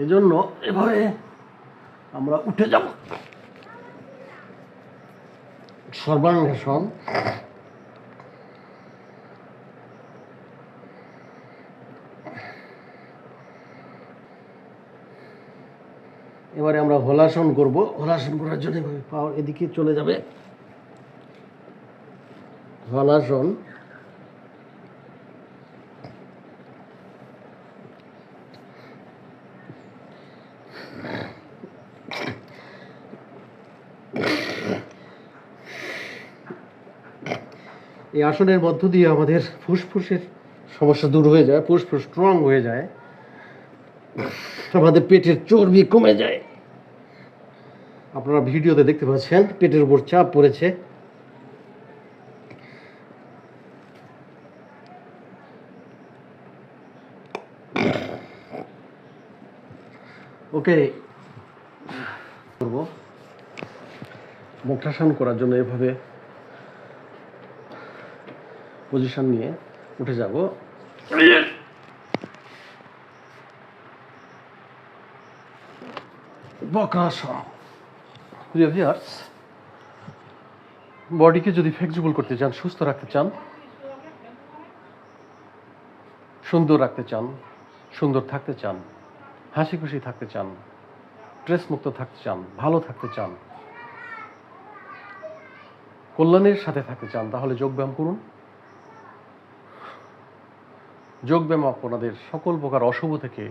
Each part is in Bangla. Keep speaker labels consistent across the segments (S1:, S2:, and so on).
S1: এজন্য এভাবে আমরা উঠে যাব। সর্বাঙ্গাসন। এবারে আমরা হলাসন করব। হলাসন করার জন্য পা এদিকে চলে যাবে। হলাসন। এই আসনের মধ্য দিয়ে আমাদের ফুসফুসের সমস্যা দূর হয়ে যায়, ফুসফুস স্ট্রং হয়ে যায়, আমাদের পেটের চর্বি কমে যায়। আপনারা ভিডিওতে দেখতে পাচ্ছেন পেটের উপর চাপ পড়েছে। ওকে, করব মুক্তাসন করার জন্য এভাবে পজিশন নিয়ে উঠে যাব। বক্রাসন। প্রিয় ভিউয়ার্স, বডিকে যদি ফ্লেক্সিবল করতে চান, সুস্থ রাখতে চান, সুন্দর রাখতে চান, সুন্দর থাকতে চান, হাসি খুশি থাকতে চান, স্ট্রেস মুক্ত থাকতে চান, ভালো থাকতে চান, কল্যাণের সাথে থাকতে চান, তাহলে যোগব্যায়াম করুন। যোগব্যায়াম আপনাদের সকল প্রকার অশুভ থেকে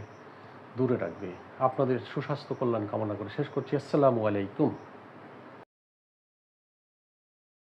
S1: দূরে রাখবে। আপনাদের সুস্বাস্থ্য কল্যাণ কামনা করে শেষ করছি। আসসালামু আলাইকুম।